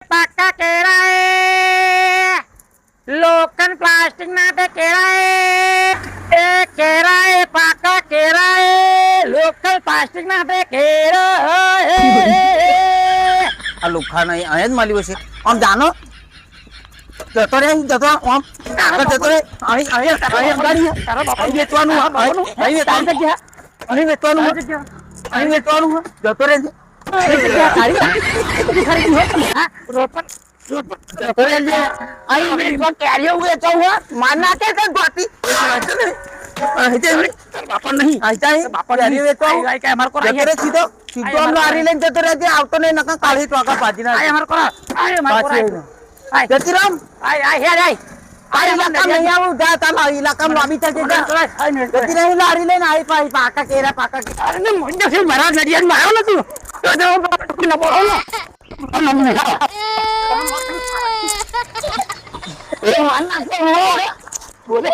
પાકા કેળાએ લોખંડ પ્લાસ્ટિક ના તે કેળાએ એ કેળાએ પાકા કેળાએ લોખંડ પ્લાસ્ટિક ના તે કેળાએ આ લુખા નહીં અહીંયા જ મળ્યું છે આમ જાનો જતો રે જતો આમ જતો રે અહીં વેચવાનું અહીં વેચવાનું જતો રે આવતો નહીં નકા કાળી ટોકા પાજી ના જતીરામ લારી લઈને આવી પાકા કેરા પાકા મારા નડિયાદ માર્યો નતું બોલે